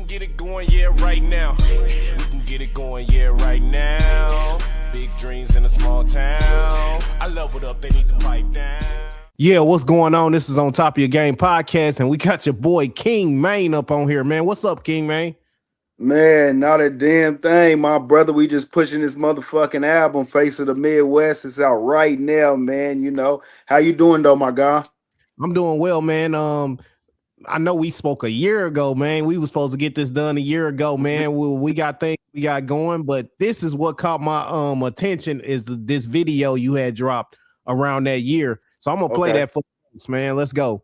get it going, yeah, right now. We can get it going, yeah, right now. Big dreams in a small town. I leveled up, they need to pipe down. Yeah, what's going on? This is On Top of Your Game podcast, and we got your boy King Maine up on here, man. What's up, King Maine? Man, not a damn thing, my brother. We just pushing this motherfucking album, Face of the Midwest. It's out right now, man. You know how you doing, though, my guy? I'm doing well, man. I know we spoke a year ago, man. We were supposed to get this done a year ago, man. We got things we got going, but this is what caught my attention is this video you had dropped around that year. So I'm gonna play that for folks, man. Let's go.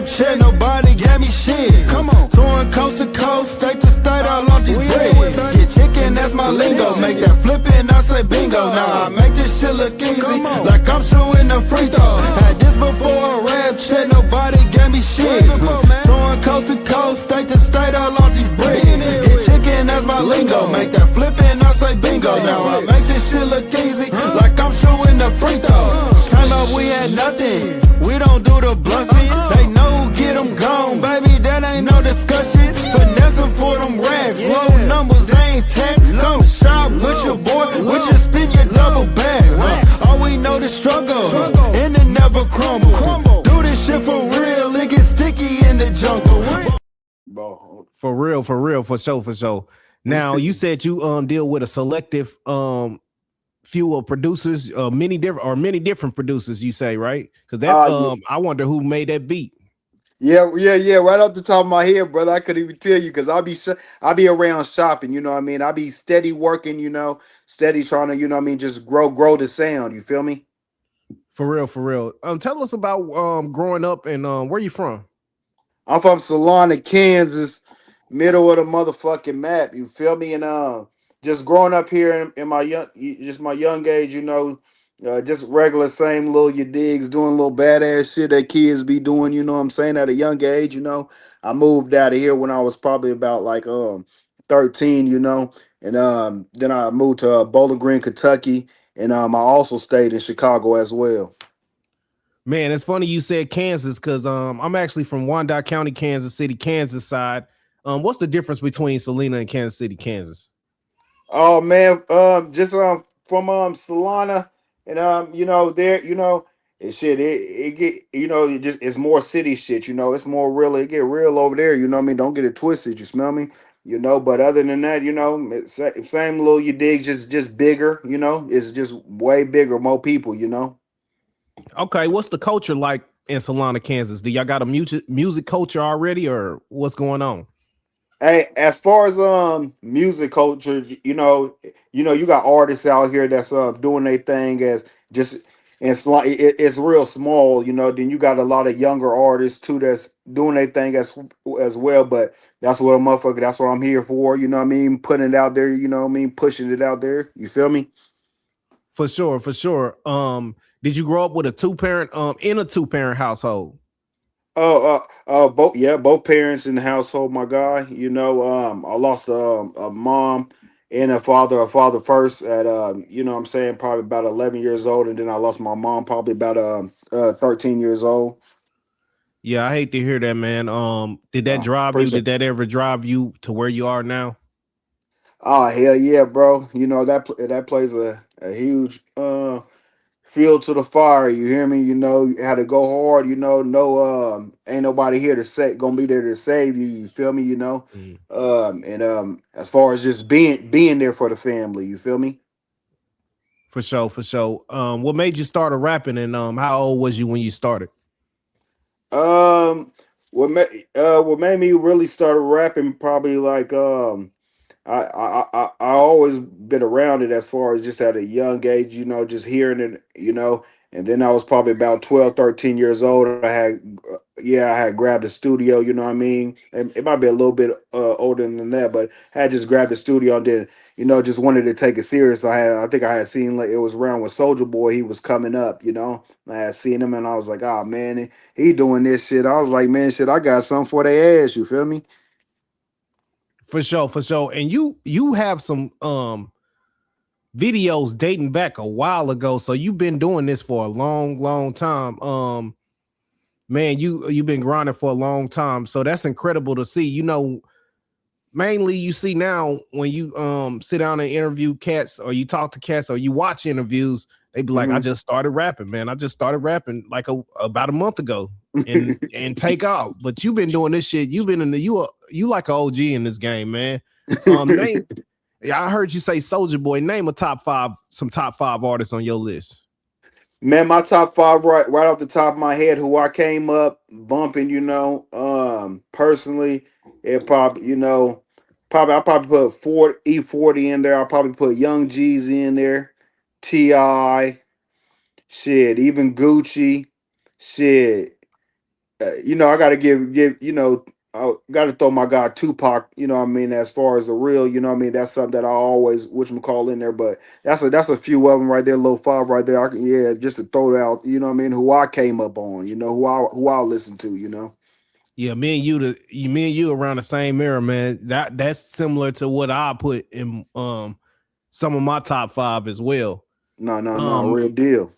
Shit, nobody gave me shit. Come on, touring coast to coast, state to state, all on these bricks. Get chicken, that's my lingo. Make that flippin', I say bingo. Now I make this shit look easy, like I'm shooting a free throw. Had this before rap shit, nobody gave me shit. Touring coast to coast, state to state, all on these bricks. Get chicken, that's my lingo. Make that flippin', I say bingo. Now I make this shit look easy, like I'm shooting a free throw. Came up, we had nothing. We don't do the bluffing. They know get them gone, baby. That ain't no discussion. Finessing for them racks. Low numbers, they ain't tax. Come shop with your boy, with your spin your double bag. All we know the struggle, and it never crumble. Do this shit for real, it gets sticky in the jungle. For real, for sure. Now you said you deal with a selective few of producers, many different producers, you say, right? Because that I wonder who made that beat. Yeah. Right off the top of my head, brother, I couldn't even tell you because I be around shopping. You know what I mean? I be steady working. You know, steady trying to, you know what I mean, just grow the sound. You feel me? For real. Tell us about growing up and where you from? I'm from Salina, Kansas, middle of the motherfucking map. You feel me? And just growing up here in my young age, you know, just regular same little you digs, doing little badass shit that kids be doing, you know what I'm saying, at a young age, you know. I moved out of here when I was probably about like 13, you know, and then I moved to Bowling Green, Kentucky, and I also stayed in Chicago as well. Man, it's funny you said Kansas because I'm actually from Wyandotte County, Kansas City, Kansas side. What's the difference between Salina and Kansas City, Kansas? Oh man, just from Salina, and you know, there, you know, it get, you know, it's more city shit, you know, it's more real, it get real over there, you know what I mean? Don't get it twisted, you smell me? You know, but other than that, you know, same little you dig, just bigger, you know, it's just way bigger, more people, you know. Okay, what's the culture like in Salina, Kansas? Do y'all got a music culture already, or what's going on? Hey, as far as music culture, you know, you got artists out here that's doing their thing as just it's real small, you know. Then you got a lot of younger artists too that's doing their thing as well. But that's what a motherfucker. That's what I'm here for. You know what I mean? Putting it out there. You know what I mean? Pushing it out there. You feel me? For sure. Did you grow up with a two-parent in a two-parent household? Both parents in the household, my guy. You know, I lost a mom and a father. A father first at you know what I'm saying, probably about 11 years old, and then I lost my mom probably about 13 years old. Yeah, I hate to hear that, man. Did that drive you? Appreciate Did that ever drive you to where you are now? Oh hell yeah, bro. You know that plays a huge fuel to the fire. You hear me? You know, you had to go hard. You know, no, ain't nobody here to gonna be there to save you. You feel me? You know, Mm. and as far as just being there for the family, you feel me? For sure. What made you start a rapping, and how old was you when you started? Um, what made me really start rapping probably like I always been around it as far as just at a young age, you know, just hearing it, you know, and then I was probably about 12, 13 years old. I had grabbed a studio, you know what I mean? It might be a little bit older than that, but I had just grabbed a studio and then, you know, just wanted to take it serious. I think I had seen like it was around when Soldier Boy, he was coming up, you know. I had seen him and I was like, oh man, he doing this shit. I was like, man, shit, I got something for their ass, you feel me? For sure, for sure. And you have some videos dating back a while ago. So you've been doing this for a long, long time. Man, you've been grinding for a long time. So that's incredible to see. You know, mainly you see now when you sit down and interview cats or you talk to cats or you watch interviews, they be like, I Hmm. just started rapping, man. I just started rapping like about a month ago and take off. But you've been doing this shit. You've been in the you like an OG in this game, man. Name Yeah, I heard you say Soldier Boy. Name a top five, some top five artists on your list. Man, my top five right off the top of my head, who I came up bumping, personally, it probably, I'll probably put E40 in there. I'll probably put Young Jeezy in there, T.I., shit, even Gucci, shit. I gotta give I gotta throw my guy Tupac, what I mean, as far as the real, what I mean, that's something that I always call in there. But that's a few of them right there, low five right there. Yeah, just to throw it out, what I mean, who I came up on, who I listen to. Yeah, me and you around the same era, man. That's similar to what I put in some of my top five as well. No, no, no, Um, real deal.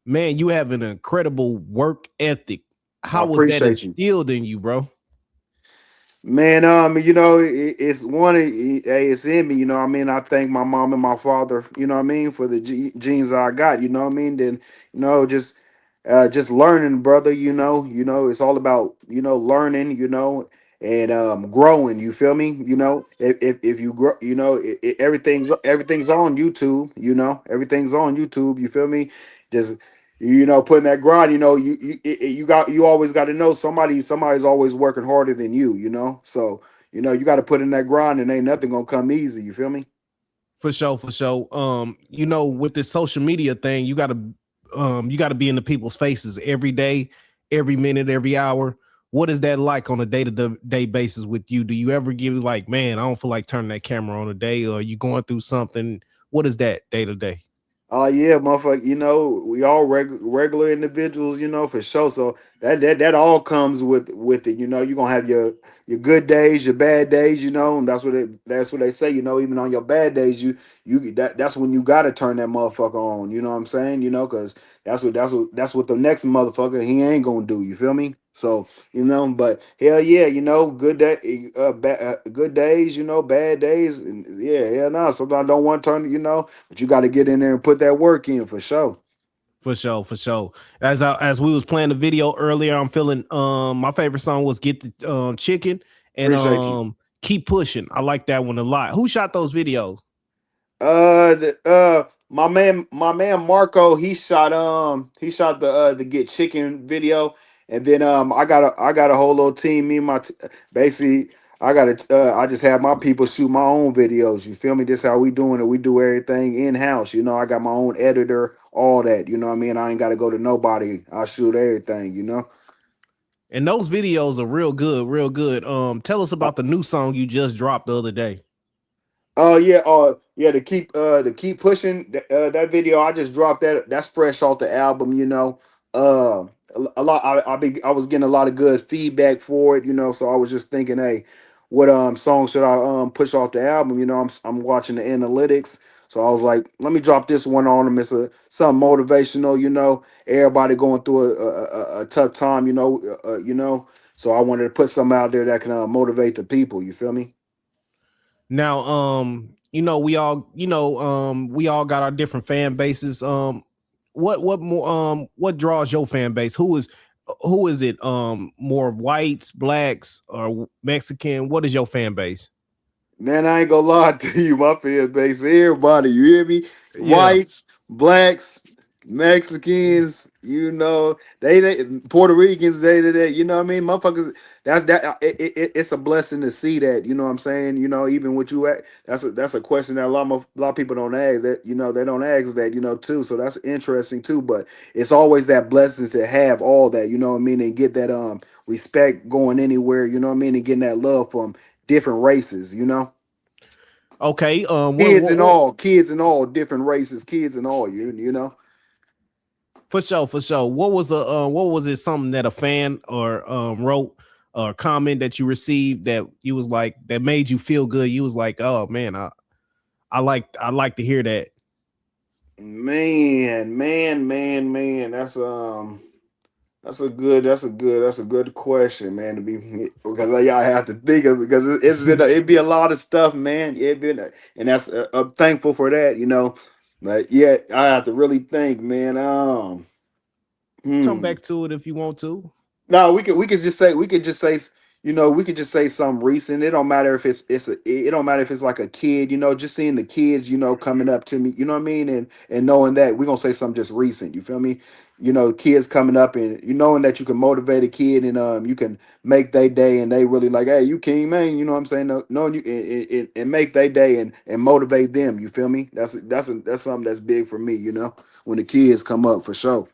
man, you have an incredible work ethic. I How was that appreciate you. instilled in you, bro? Man, it's it's in me, I mean, I thank my mom and my father, what I mean, for the genes I got, what I mean. Then, just learning, brother, it's all about, learning, and growing, you feel me? If you grow, everything's on YouTube, everything's on YouTube, you feel me? Just putting that grind, you always got to know somebody's always working harder than you. So, you got to put in that grind, and ain't nothing gonna come easy. You feel me? For sure, for sure. With this social media thing, you gotta be in the people's faces every day, every minute, every hour. What is that like on a day-to-day basis with you? Do you ever give like, man, I don't feel like turning that camera on a day, or are you going through something? What is that day to day? Oh yeah, motherfucker. We all regular individuals, for sure. So that all comes with it. You're gonna have your good days, your bad days, and that's what they say. Even on your bad days, that's when you gotta turn that motherfucker on. You know what I'm saying? Because that's what the next motherfucker he ain't gonna do. You feel me? So but hell yeah, good day, good days, bad days, and yeah, hell no. Sometimes I don't want to turn, but you got to get in there and put that work in for sure. For sure, for sure. As we was playing the video earlier, I'm feeling my favorite song was Get the Chicken and Appreciate you. Keep Pushing. I like that one a lot. Who shot those videos? My man Marco, he shot the Get Chicken video, and then I got a whole little team. Me and basically I just have my people shoot my own videos. You feel me? This how we doing it. We do everything in house. I got my own editor, all that. You know what I mean? I ain't got to go to nobody. I shoot everything. And those videos are real good, real good. Tell us about the new song you just dropped the other day. Yeah, to keep pushing that video. I just dropped that. That's fresh off the album. A lot. I was getting a lot of good feedback for it. So I was just thinking, hey, what song should I push off the album? I'm watching the analytics. So I was like, let me drop this one on them. It's something motivational. Everybody going through a tough time. So I wanted to put something out there that can motivate the people. You feel me? Now, we all got our different fan bases. What draws your fan base? Who is it? More whites, blacks, or Mexican? What is your fan base? Man, I ain't gonna lie to you, my fan base, everybody, you hear me? Yeah. Whites, blacks, Mexicans, they Puerto Ricans, they, you know what I mean? Motherfuckers, it's a blessing to see that, you know what I'm saying? Even with you at, that's a question that a lot of people don't ask that, they don't ask that, too. So that's interesting too. But it's always that blessing to have all that, you know what I mean, and get that respect going anywhere, you know what I mean, and getting that love from different races. Okay. Kids and all, different races, kids and all, For sure, for sure. What was it? Something that a fan or wrote? comment that you received that you was like that made you feel good? You was like, oh man, I like to hear that. Man. That's a good question, man. To be because y'all have to think of because it'd be a lot of stuff, man. It been and that's I'm thankful for that, But yeah, I have to really think, man. Come Hmm. back to it if you want to. No, we could just say something recent. It don't matter if it don't matter if it's like a kid, just seeing the kids, coming up to me, you know what I mean, and knowing that we're gonna say something just recent. You feel me? Kids coming up and you knowing that you can motivate a kid and you can make their day and they really like, hey, you king man, you know what I'm saying? No, knowing you and make their day and motivate them. You feel me? That's something that's big for me. When the kids come up for sure.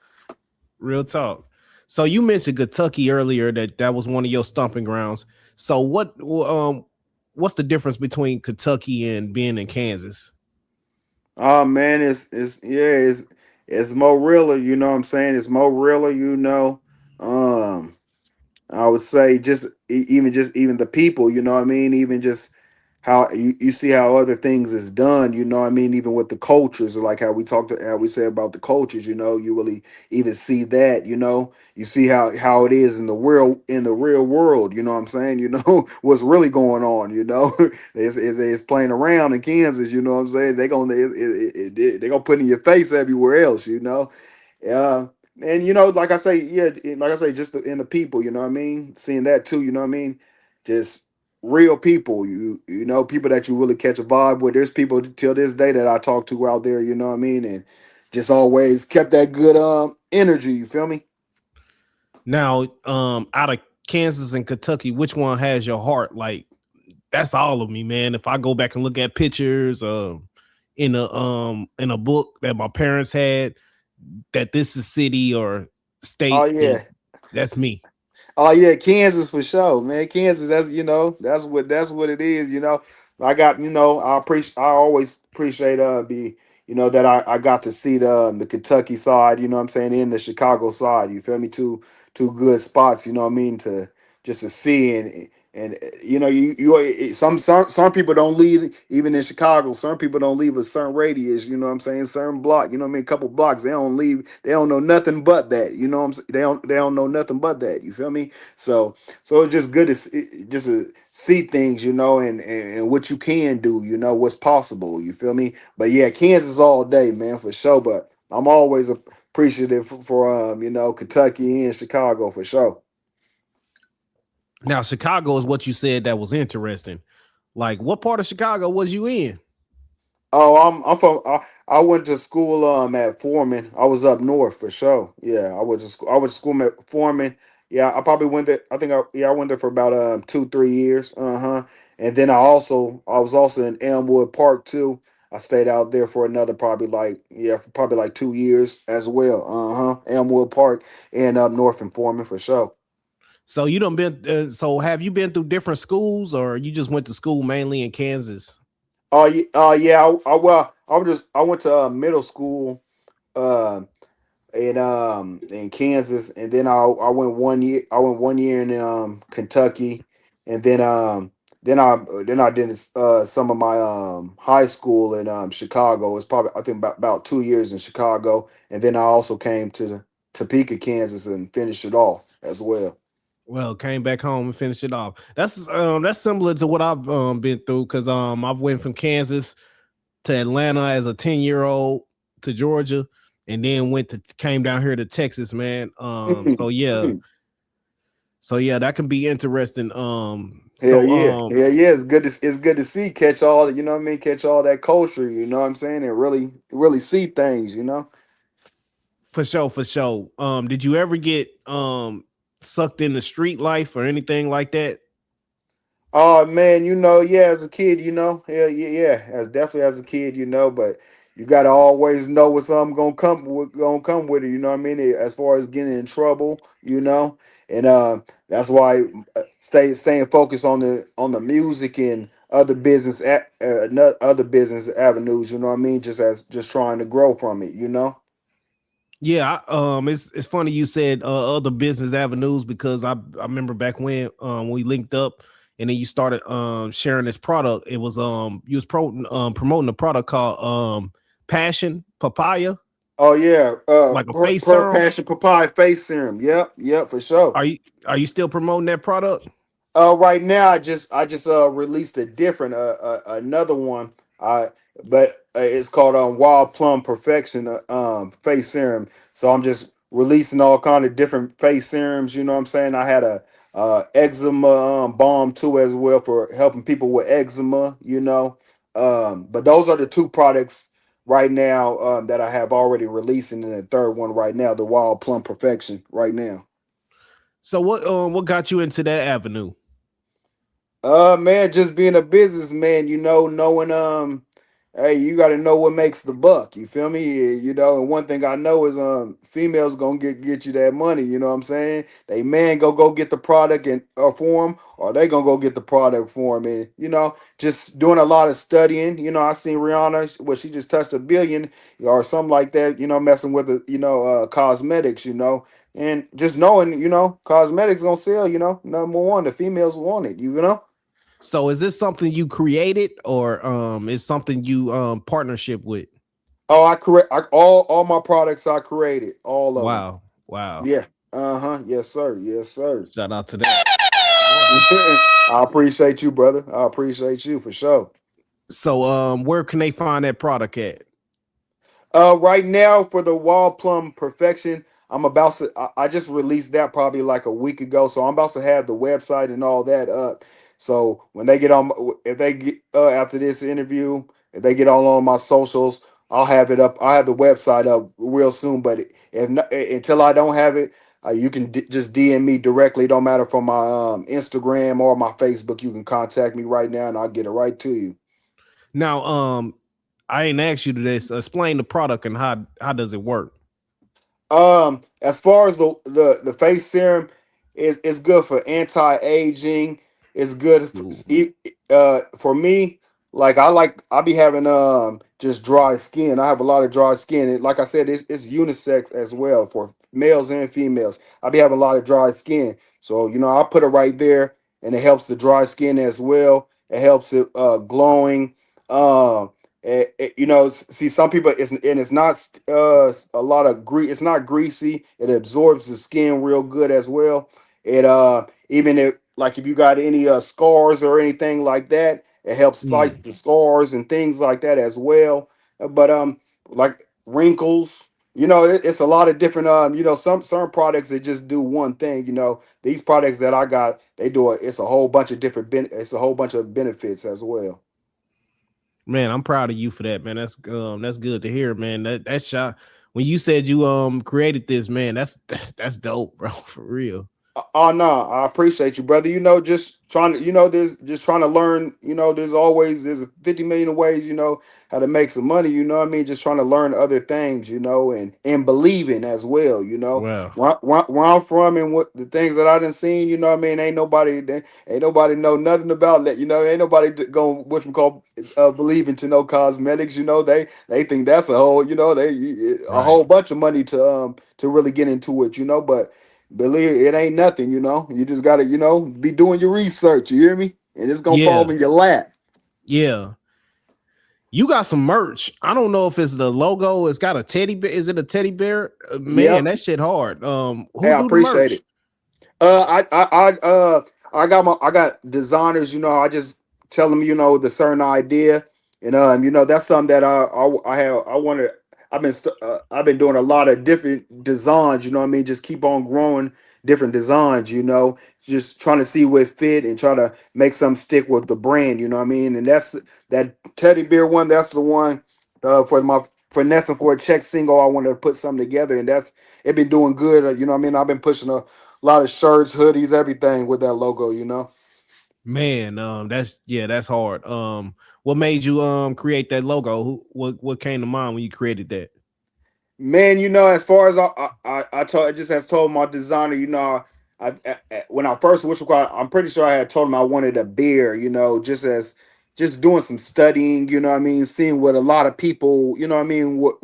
Real talk. So you mentioned Kentucky earlier that was one of your stomping grounds. So what's the difference between Kentucky and being in Kansas? Oh man, it's more realer, you know what I'm saying? It's more realer, Um I would say even the people, you know what I mean? Even just how you see how other things is done, you know what I mean? Even with the cultures, like how we say about the cultures, you really even see that, You see how it is in the real world, you know what I'm saying? What's really going on, it's playing around in Kansas, you know what I'm saying? They gonna put in your face everywhere else, yeah, and like I say, yeah, like I say, just in the people, you know what I mean. Seeing that too, you know what I mean. Just real people, people that you really catch a vibe with. There's people till this day that I talk to out there, you know what I mean, and just always kept that good energy. You feel me? Now, out of Kansas and Kentucky, which one has your heart? Like that's all of me, man. If I go back and look at pictures, in a book that my parents had, that this is city or Oh state, then yeah. that's me. Oh yeah, Kansas for sure, man. Kansas, that's what it is. I got I always appreciate be that I got to see the Kentucky side. You know what I'm saying, in the Chicago side. You feel me? Two good spots. You know what I mean, to just to see and some people don't leave even in Chicago. Some people don't leave a certain radius. You know what I'm saying, certain block. You know what I mean, a couple blocks. They don't leave. They don't know nothing but that. You know what I'm saying. They don't know nothing but that. You feel me? So it's just good to just to see things, and what you can do, what's possible. You feel me? But yeah, Kansas all day, man, for sure. But I'm always appreciative for Kentucky and Chicago for sure. Now, Chicago is what you said that was interesting. Like, what part of Chicago was you in? Oh, I'm from. I went to school at Foreman. I was up north for sure. Yeah, I went to school at Foreman. Yeah, I probably went there. I went there for about 2 3 years. Uh-huh. And then I was also in Elmwood Park too. I stayed out there for another for probably like 2 years as well. Uh-huh. Elmwood Park and up north in Foreman for sure. So you don't been. So have you been through different schools, or you just went to school mainly in Kansas? Yeah. I went to middle school. Uh, in Kansas, and then I went 1 year. I went 1 year in Kentucky, and then I did some of my high school in Chicago. It's probably I think about 2 years in Chicago, and then I also came to Topeka, Kansas, and finished it off as well. Well, came back home and finished it off. That's similar to what I've been through because I've went from Kansas to Atlanta as a 10-year-old to Georgia, and then came down here to Texas, man. Mm, mm. So yeah, that can be interesting. Hell yeah. It's good to see catch all you know what I mean, catch all that culture. You know what I'm saying, and really see things. For sure, for sure. Did you ever get sucked into street life or anything like that? Oh man, yeah, as a kid, yeah, as definitely as a kid, but you gotta always know what something gonna come with it, you know what I mean? As far as getting in trouble, and that's why staying focused on the music and other business avenues, you know what I mean? Just trying to grow from it. Yeah, it's funny you said other business avenues because I remember back when we linked up and then you started sharing this product. It was you was promoting a product called Passion Papaya, Oh yeah, like a face serum. passion papaya face serum. Yep, yep, for sure. Are you still promoting that product? Right now I just released a different another one. I but it's called Wild Plum Perfection face serum. So I'm just releasing all kind of different face serums. You know what I'm saying? I had a eczema balm too as well for helping people with eczema. But those are the two products right now that I have already releasing, and the third one right now, the Wild Plum Perfection right now. So what got you into that avenue? Man, just being a businessman, knowing hey, you gotta know what makes the buck. You feel me? And one thing I know is females gonna get you that money, you know what I'm saying? They man go get the product and for them, or they gonna go get the product for them. And just doing a lot of studying. I seen Rihanna, what she just touched 1 billion or something like that, messing with the cosmetics, and just knowing, cosmetics gonna sell, number one, the females want it, you know. So is this something you created or is something you partnership with? Oh, I correct. All my products I created, all of them. Wow. Wow. Yeah. Uh-huh. Yes, sir. Yes, sir. Shout out to that. I appreciate you, brother. I appreciate you for sure. So where can they find that product at? Right now for the Wall Plum Perfection, I'm about to. I just released that probably like a week ago, so I'm about to have the website and all that up. So when they get on, if they get after this interview, if they get all on my socials, I'll have it up. I'll have the website up real soon. But if not, until I don't have it, you can just DM me directly. Don't matter from my Instagram or my Facebook. You can contact me right now, and I'll get it right to you. Now, I ain't asked you this. Explain the product and how does it work? As far as the face serum is good for anti-aging. It's good Ooh. for me. Like I be having just dry skin. I have a lot of dry skin. And like I said, it's unisex as well for males and females. I be having a lot of dry skin. So I put it right there, and it helps the dry skin as well. It helps it glowing. Um see some people it's not a lot of it's not greasy. It absorbs the skin real good as well. It even if like if you got any scars or anything like that, it helps fight Mm. the scars and things like that as well. But like wrinkles, it's a lot of different some certain products that just do one thing. These products that I got, they do it. It's a whole bunch of different it's a whole bunch of benefits as well. Man, I'm proud of you for that, man. That's good to hear, man. That shot when you said you created this, man. That's dope, bro. For real. Oh no, I appreciate you, brother. Just trying to, there's just trying to learn. There's 50 million ways, how to make some money. You know what I mean? Just trying to learn other things, and believing as well. Wow. Where I'm from and what the things that I done seen. You know what I mean? Ain't nobody know nothing about that. Ain't nobody going what you call believing to know cosmetics. They think that's a whole, a whole Right. bunch of money to really get into it. But believe it ain't nothing, You just gotta, be doing your research. You hear me? And it's gonna fall Yeah. in your lap. Yeah. You got some merch. I don't know if it's the logo. It's got a teddy bear. Is it a teddy bear? Man, Yep. that shit hard. Hey, Who I do the appreciate merch? it. I got designers. I just tell them, the certain idea, and that's something that I have. I wanted. I've been doing a lot of different designs. You know what I mean? Just keep on growing different designs. Just trying to see what fit and try to make something stick with the brand. You know what I mean? And that's that teddy bear one. That's the one for my finessing for a check single. I wanted to put something together, and that's it. Been doing good. You know what I mean? I've been pushing a lot of shirts, hoodies, everything with that logo. Man, that's hard. What made you create that logo? What came to mind when you created that? Man, as far as I told, I just has told my designer, when I first wish I'm pretty sure I had told him I wanted a beer, just as just doing some studying, you know what I mean, seeing what a lot of people, you know what I mean, what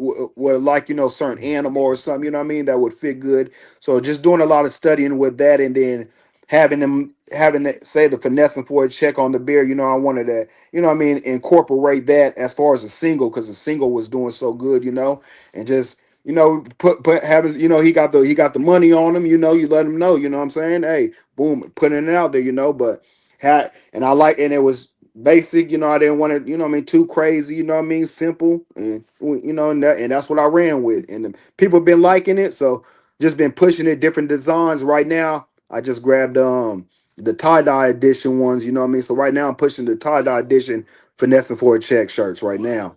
like, you know, certain animal or something, you know what I mean, that would fit good. So just doing a lot of studying with that, and then having that, say the finessing for a check on the beer, you know, I wanted to, you know what I mean, incorporate that as far as a single, because the single was doing so good, you know, and just, you know, put having, you know, he got the money on him, you know, you let him know, you know what I'm saying? Hey, boom, putting it out there, you know, but had, and I like, and it was basic, you know, I didn't want to, you know what I mean, too crazy, you know what I mean, simple, and you know, and that's what I ran with, and the people been liking it, so just been pushing it, different designs. Right now I just grabbed the tie-dye edition ones, you know what I mean, so right now I'm pushing the tie-dye edition finessing for a check shirts right now.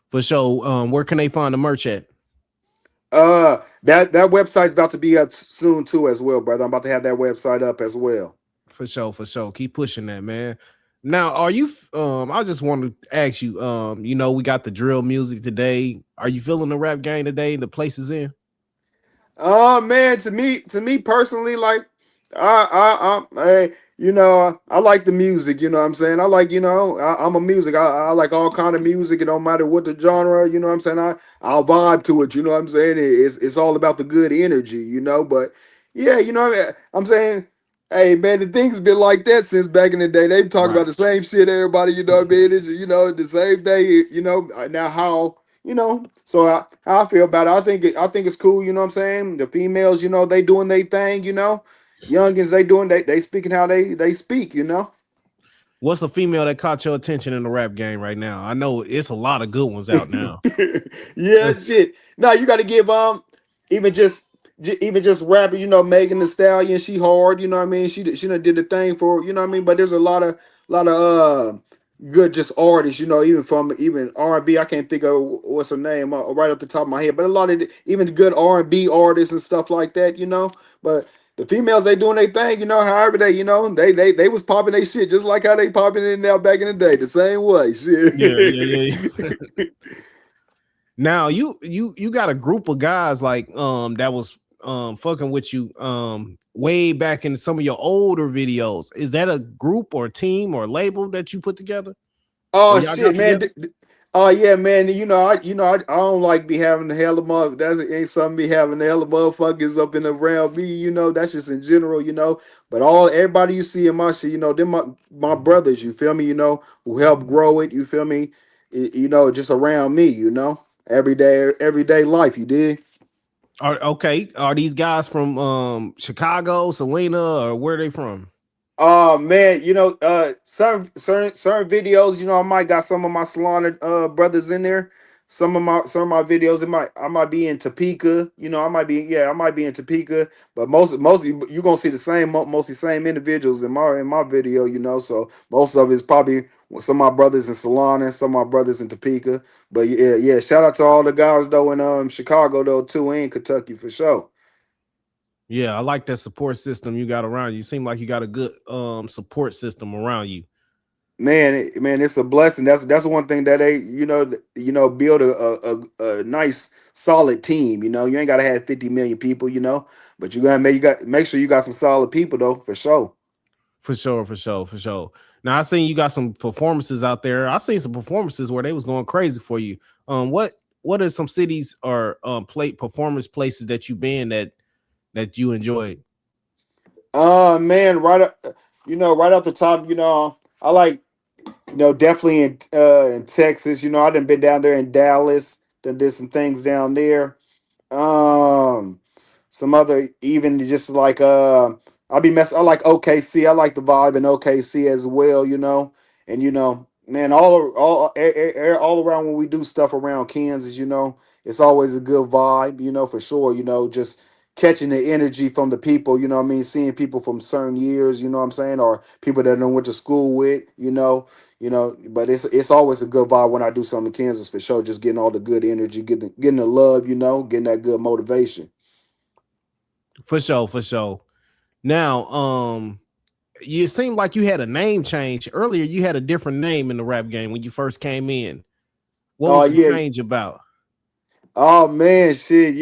For sure. Where can they find the merch at? That website's about to be up soon too as well, brother. I'm about to have that website up as well. For sure, for sure. Keep pushing that, man. Now, are you I just want to ask you, you know, we got the drill music today. Are you feeling the rap game today? The place is in? Man, to me personally, like, hey, you know, I like the music. You know what I'm saying? I like, you know, I'm a music. I like all kind of music. It don't matter what the genre. You know what I'm saying? I'll vibe to it. You know what I'm saying? It's all about the good energy. You know, but yeah, you know, I'm saying. Hey man, the thing's been like that since back in the day. They talk about Right. the same shit. Everybody, you know what I mean? It's, you know, the same day. You know, now how, you know, so how I feel about it. I think it's cool, you know what I'm saying? The females, you know, they doing their thing, you know. Youngins, they speaking how they speak, you know. What's a female that caught your attention in the rap game right now? I know it's a lot of good ones out now. Yeah, shit. No, you got to give even just even just rapping, you know, Megan the Stallion. She hard, you know what I mean. She done did the thing for, you know what I mean. But there's a lot of good just artists, you know, even from even R&B. I can't think of what's her name right off the top of my head, but a lot of even good R&B artists and stuff like that, you know. But the females, they doing their thing, you know. However they, you know, they was popping their shit just like how they popping it now back in the day, the same way. Yeah, yeah, yeah. Shit. Now you got a group of guys like that was fucking with you way back in some of your older videos. Is that a group or team or label that you put together? Or Oh y'all shit, got man. together? Oh yeah, man. I don't like be having the hell of mother. That's ain't something be having the hell of motherfuckers up in around me. You know, that's just in general. You know, but all everybody you see in my shit, you know, them my brothers. You feel me? You know, who helped grow it. You feel me? You know, just around me. You know, everyday life. You did. Are okay. Are these guys from Chicago, Salina, or where are they from? Oh man, you know, certain videos, you know, I might got some of my Salina brothers in there. Some of my videos, I might be in Topeka, you know, I might be in Topeka, but mostly you gonna see the same mostly same individuals in my video, you know. So most of it's probably some of my brothers in Salina, some of my brothers in Topeka. But yeah, shout out to all the guys though in Chicago though too, and Kentucky for sure. Yeah, I like that support system you got around you. Seem like you got a good support system around you. Man, man, it's a blessing. That's one thing that they, build a nice solid team. You know, you ain't gotta have 50 million people. You know, but make sure you got some solid people though, for sure. For sure, for sure, for sure. Now I seen you got some performances out there. I seen some performances where they was going crazy for you. What are some cities or play performance places that you been that you enjoyed? Man, right off the top, I like, definitely in Texas. You know, I done been down there in Dallas. Done did some things down there. Um, some other even just like I like OKC. I like the vibe in OKC as well, you know. And man, all around when we do stuff around Kansas, it's always a good vibe, for sure. Just catching the energy from the people, you know what I mean, seeing people from certain years, you know what I'm saying, or people that I went to school with, but it's always a good vibe when I do something in Kansas for sure. Just getting all the good energy, getting the love, getting that good motivation. For sure, for sure. Now, you seemed like you had a name change earlier. You had a different name in the rap game when you first came in. What Oh was the yeah. change about? Oh man, shit.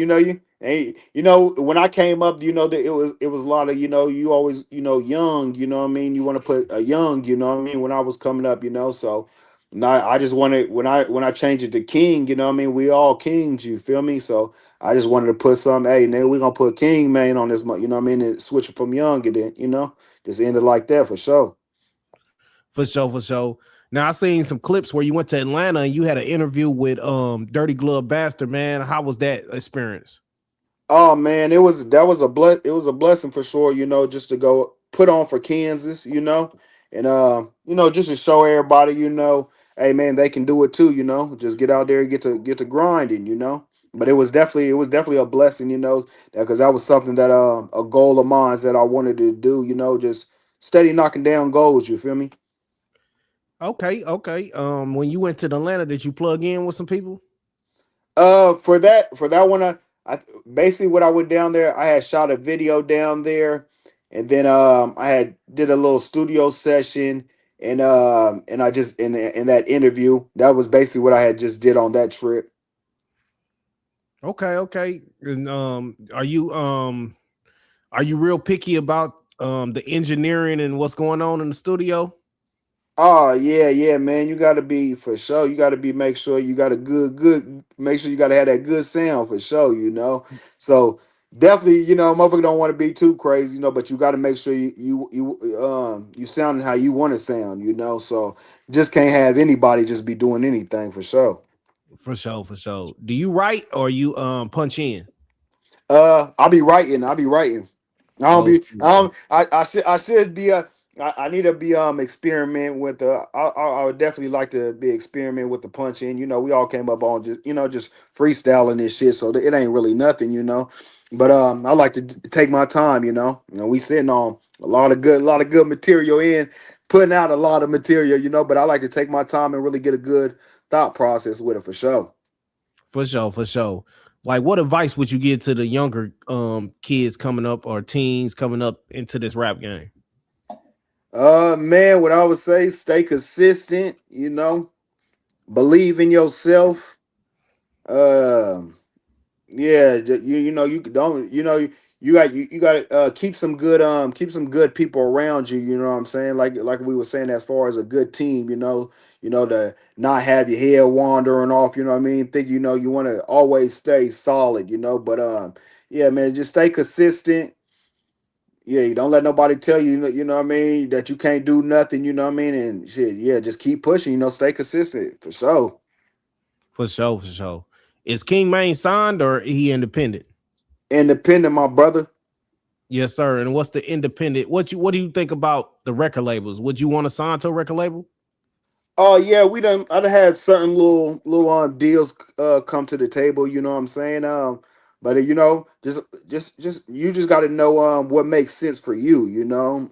Hey, you know, when I came up, you know, that it was a lot of, you know, you always, you know, young, you know what I mean? You want to put a young, you know what I mean, when I was coming up, you know. So now I just wanted when I changed it to king, you know what I mean? We all kings, you feel me? So I just wanted to put some, hey, nigga, we're gonna put king man on this month, you know what I mean? And switch it from young and then, you know, just end it like that for sure. For sure, for sure. Now I seen some clips where you went to Atlanta and you had an interview with Dirty Glove Bastard, man. How was that experience? Oh man, it was a blessing for sure, you know, just to go put on for Kansas, you know, and you know, just to show everybody, you know, hey man, they can do it too, you know. Just get out there and get to grinding, you know. But it was definitely a blessing, you know, because that was something that a goal of mine that I wanted to do, you know, just steady knocking down goals, you feel me? Okay, okay. When you went to Atlanta, did you plug in with some people? For that one, I basically what I went down there. I had shot a video down there, and then I had did a little studio session, and I just in that interview that was basically what I had just did on that trip. Okay, okay. And are you real picky about the engineering and what's going on in the studio? Oh yeah, yeah, man. You gotta be for sure. You gotta be make sure you got a good. Make sure you gotta have that good sound for sure. You know, so definitely, you know, motherfucker don't want to be too crazy, you know, but you got to make sure you sounding how you want to sound. You know, so just can't have anybody just be doing anything for sure. For sure, for sure. Do you write or you punch in? I'll be writing. I'll be writing. I don't Oh, be. shoot. I should be a. I need to be experiment with the. I would definitely like to be experiment with the punch in. You know, we all came up on just just freestyling this shit, so it ain't really nothing. You know, but I like to take my time. We sitting on a lot of good material in, putting out a lot of material. But I like to take my time and really get a good thought process with it for sure. For sure, for sure. Like, what advice would you give to the younger kids coming up or teens coming up into this rap game? Man, what I would say, stay consistent. Believe in yourself. Um, yeah, you don't you got to keep some good people around you. You know what I'm saying? Like we were saying, as far as a good team, to not have your head wandering off. You know what I mean? Think you want to always stay solid. But yeah, man, just stay consistent. Yeah, you don't let nobody tell you, you know what I mean, that you can't do nothing, you know what I mean? And shit, yeah, just keep pushing, stay consistent for sure. For sure, for sure. Is King Maine signed or he independent? Independent, my brother. Yes, sir. And what's the independent? What do you think about the record labels? Would you want to sign to a record label? Oh yeah, I done had certain little deals come to the table, you know what I'm saying? But just you just got to know what makes sense for you,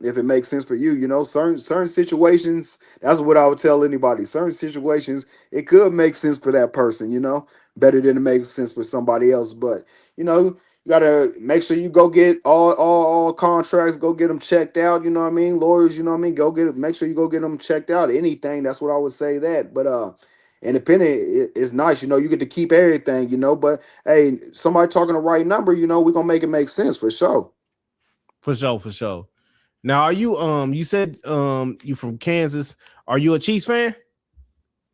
if it makes sense for you, certain situations, that's what I would tell anybody. Certain situations it could make sense for that person, better than it makes sense for somebody else, but you know you gotta make sure you go get all contracts, go get them checked out. You know what I mean? Lawyers, you know what I mean? Go get it. Make sure you go get them checked out. Anything. That's what I would say. That, but independent is nice. You get to keep everything. But hey, somebody talking the right number. We're gonna make it make sense for sure. For sure, for sure. Now, are you you said you from Kansas? Are you a Chiefs fan?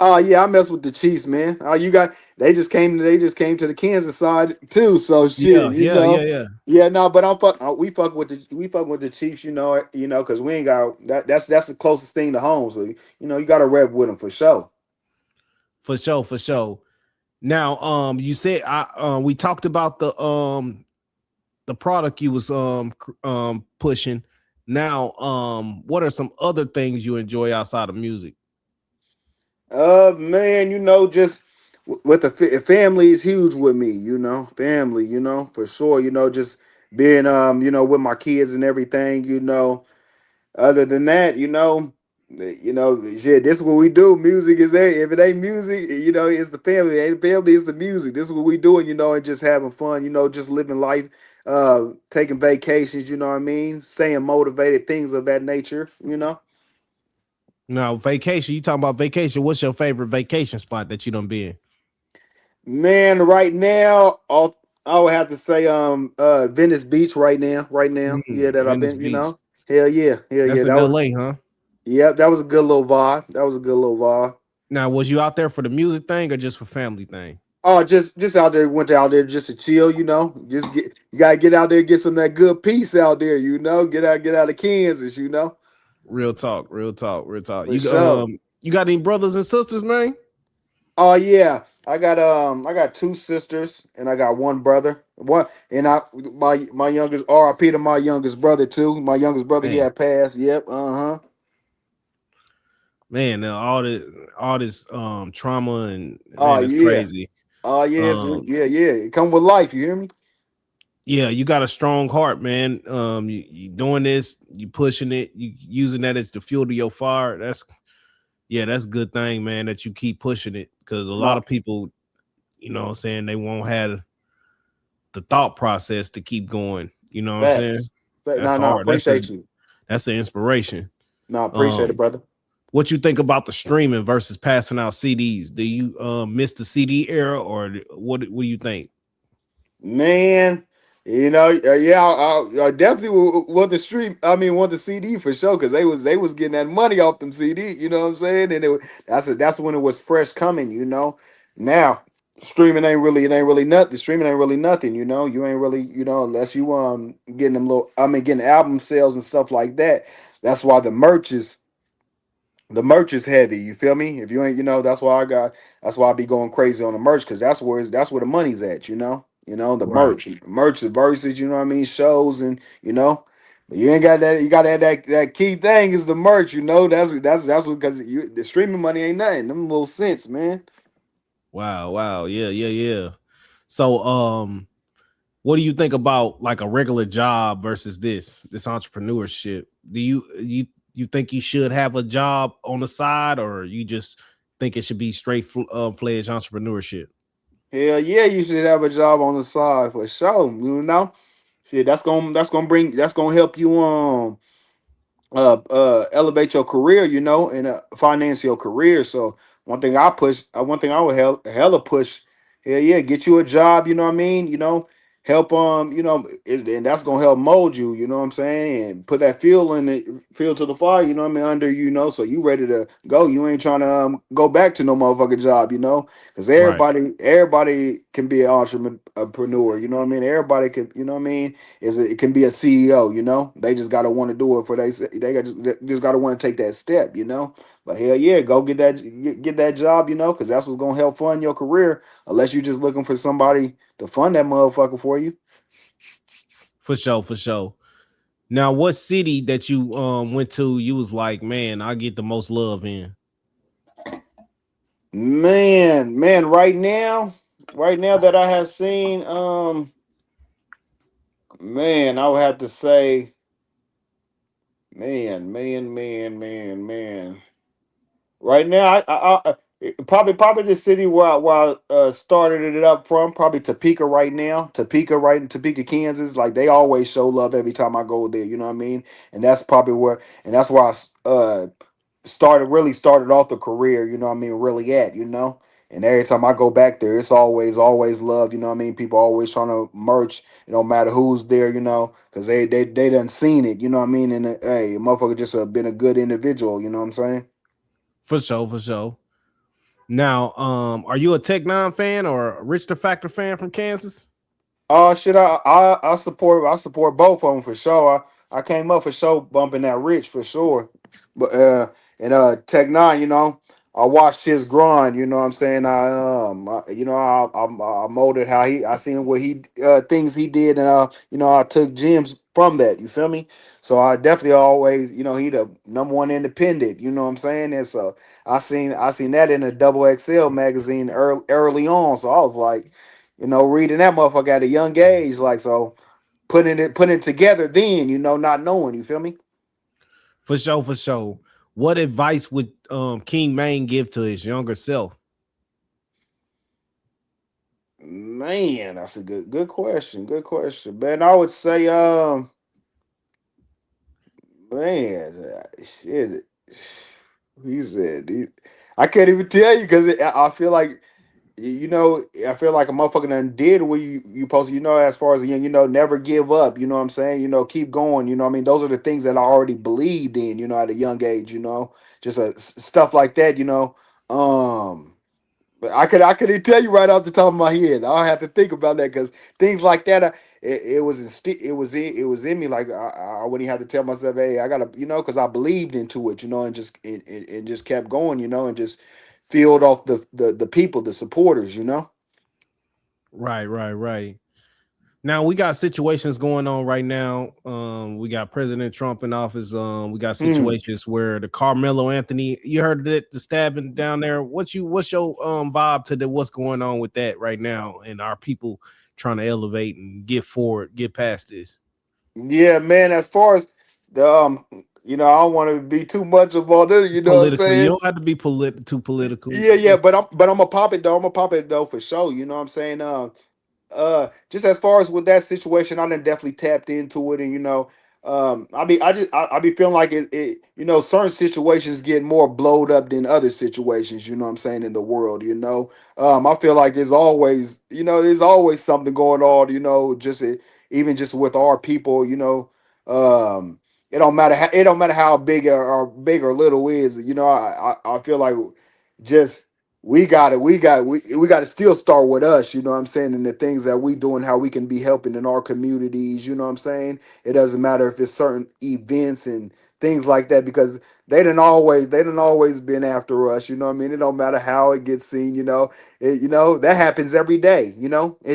Oh yeah, I mess with the Chiefs, man. Oh, they just came to the Kansas side too. So shit, Yeah, yeah, yeah, yeah. Yeah, no, but we fuck with the Chiefs, because we ain't got that's the closest thing to home. So you got to rep with them for sure. For sure, for sure. Now, you said I we talked about the product you was pushing. Now, what are some other things you enjoy outside of music? Man, just with the family is huge with me. Family, for sure. Just being with my kids and everything. Other than that, shit, this is what we do. Music is there. If it ain't music, it's the family. Ain't the family, it's the music. This is what we doing, and just having fun, just living life, taking vacations, you know what I mean? Staying motivated, things of that nature. Now, vacation. You talking about vacation? What's your favorite vacation spot that you done been? Man, right now, I would have to say Venice Beach right now. Right now. Yeah, that I've Venice been, Beach. Hell yeah. Hell That's yeah. in That was LA, huh? Yep, that was a good little vibe. That was a good little vibe. Now, was you out there for the music thing or just for family thing? Oh, just out there, went out there just to chill. Just get you gotta get out there, get some of that good peace out there. Get out of Kansas. Real talk, real talk, real talk. For sure. You got any brothers and sisters, man? Oh yeah. I got two sisters and I got one brother. One and I my youngest RIP to my youngest brother too. My youngest brother he Man, had passed. Yep. Uh-huh. man, all this trauma and Oh man, it's yeah. crazy. Oh yes. Um, Yeah. It come with life, you hear me? yeah, you got a strong heart, man. You doing this, you pushing it, you using that as the fuel to your fire. That's a good thing, man, that you keep pushing it because a lot No of people, you know what I'm saying, they won't have the thought process to keep going. You know what I'm saying? facts. That's No, hard. appreciate you. That's an inspiration. No, appreciate it, Um, brother. what you think about the streaming versus passing out CDs? Do you miss the CD era or what do you think? Man, yeah, I definitely want the stream. I mean, want the CD for sure because they was getting that money off them CD. You know what I'm saying? And that's when it was fresh coming. Now streaming ain't really it ain't really nothing. Streaming ain't really nothing. You ain't really unless you getting them little. I mean, getting album sales and stuff like that. That's why the merch is heavy. You feel me? If you ain't, that's why I be going crazy on the merch because that's where the money's at. The Right. merch, the verses. You know what I mean? Shows but you ain't got that. You got to have that key thing is the merch. That's what because the streaming money ain't nothing. Them little cents, man. Wow. Wow. Yeah. Yeah. Yeah. So, what do you think about like a regular job versus this entrepreneurship? Do you think you should have a job on the side, or you just think it should be straight fledged entrepreneurship? Hell yeah, you should have a job on the side for sure. Shit, that's gonna help you elevate your career, and finance your career. So one thing I would hella push, yeah, get you a job. You know what I mean? Help and that's gonna help mold you. You know what I'm saying? And put that fuel to the fire. You know what I mean? Under so you ready to go. You ain't trying to go back to no motherfucking job. Because Right. everybody can be an entrepreneur. You know what I mean? Everybody can. You know what I mean? It can be a CEO, they just gotta want to do it they just gotta want to take that step. But hell yeah, go get that job, because that's what's gonna help fund your career. Unless you're just looking for somebody to fund that motherfucker for you. For sure. For sure. Now, what city that you went to, you was like, man, I get the most love in. Man, right now that I have seen, man, I would have to say, man. Right now, probably the city where I started it up from, probably Topeka right now. Topeka, Kansas. Like they always show love every time I go there. You know what I mean? And that's probably where I started off the career. You know what I mean? Really at. And every time I go back there, it's always love. You know what I mean? People always trying to merch. It don't matter who's there. Because they done seen it. You know what I mean? And hey, motherfucker just been a good individual. You know what I'm saying? For sure. For sure. Now, are you a Tech Nine fan or a Rich the Factor fan from Kansas? Oh shit! I support both of them for sure. I came up for sure bumping that Rich for sure, but and Tech Nine, I watched his grind. You know what I'm saying? I molded how I seen what he things he did, and I took gems from that. You feel me? So I definitely always he the number one independent. You know what I'm saying? And so I seen that in a double XL magazine early on. So I was like, reading that motherfucker at a young age, like so, putting it together. Then not knowing. You feel me? For sure. For sure. What advice would King Maine give to his younger self? Man, that's a good question. Good question, man. I would say, man, shit. He said, I can't even tell you because I feel like you know, I feel like a motherfucker done did what you supposed to, you know, as far as you know, never give up. You know what I'm saying? You know, keep going. You know, what I mean, those are the things that I already believed in. You know, at a young age. You know, just stuff like that. You know, um, but I couldn't tell you right off the top of my head. I'll have to think about that because things like that, it was it was in me. Like I wouldn't have to tell myself, hey, I gotta, you know, because I believed into it, you know, and and just kept going, you know, and just filled off the people, the supporters, you know. Right, right, right. Now we got situations going on right now. We got President Trump in office. We got Hmm. situations where the Carmelo Anthony, you heard it, the stabbing down there. What's your vibe to the what's going on with that right now, and our people trying to elevate and get forward, get past this Yeah, man. As far as the you know, I don't want to be too much about it. You know what I'm politically. You saying? don't have to be too political. Yeah, yeah. But I'm gonna pop it though. I'm gonna pop it though for sure. You know what I'm saying? Just as far as with that situation, I done definitely tapped into it, and you know, I be feeling like you know, certain situations get more blowed up than other situations, you know what I'm saying, in the world, you know. I feel like there's always, you know, there's always something going on, you know, just even just with our people, you know. It don't matter how big or little is, you know. I feel like just we got to still start with us, you know what I'm saying, and the things that we do and how we can be helping in our communities, you know what I'm saying. It doesn't matter if it's certain events and things like that, because they didn't always been after us, you know what I mean. It don't matter how it gets seen, you know. You know, that happens every day, you know. Yeah,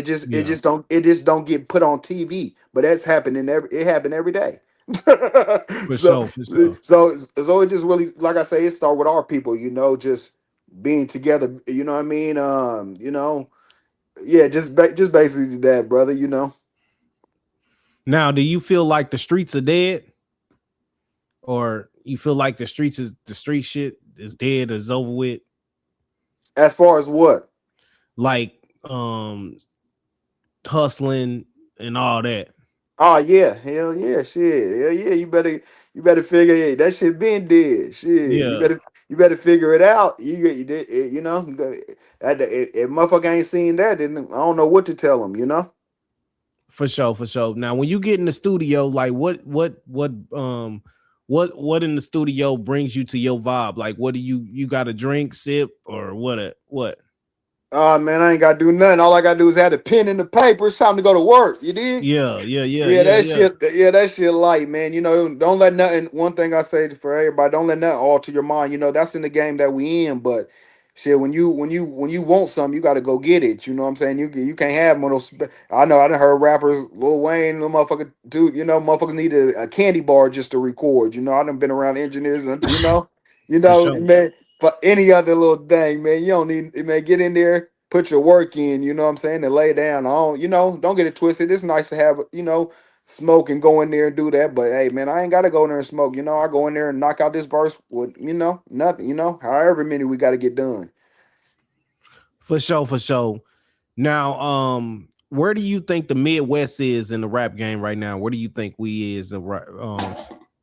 It just don't get put on TV, but that's happening it happened every day. for so sure, for sure. so it just really, like I say, it start with our people, you know, just being together, you know what I mean? You know, yeah, just basically that, brother, you know. Now, do you feel like the streets are dead, or you feel like the street shit is dead or is over with? As far as what? Like hustling and all that. Oh yeah, hell yeah, shit. Hell yeah, you better figure it. That shit been dead. Shit. Yeah, You better figure it out. You know, if motherfucker ain't seen that, then I don't know what to tell him, you know? for sure, for sure. Now, when you get in the studio, like what in the studio brings you to your vibe? Like, what do you got a drink, sip, or what? Oh man, I ain't gotta do nothing. All I gotta do is have the pen and the paper. It's time to go to work. You dig? Yeah, yeah, yeah, Yeah, yeah, that yeah, shit. Yeah, that shit light, man. You know, don't let nothing. One thing I say for everybody: don't let nothing alter your mind. You know, that's in the game that we in. But shit, when you want something, you got to go get it. You know what I'm saying? You can't have one of those. I know I done heard rappers, Lil Wayne, the motherfucker, dude. You know, motherfuckers need a candy bar just to record. You know, I done been around engineers, and for sure, man. For any other little thing, man, you don't need, man. Get in there, put your work in. You know what I'm saying? And lay down. I don't, you know, don't get it twisted. It's nice to have, you know, smoke and go in there and do that. But hey, man, I ain't gotta go in there and smoke. You know, I go in there and knock out this verse with, you know, nothing. You know, however many we got to get done. for sure, for sure. Now, where do you think the Midwest is in the rap game right now? Where do you think we is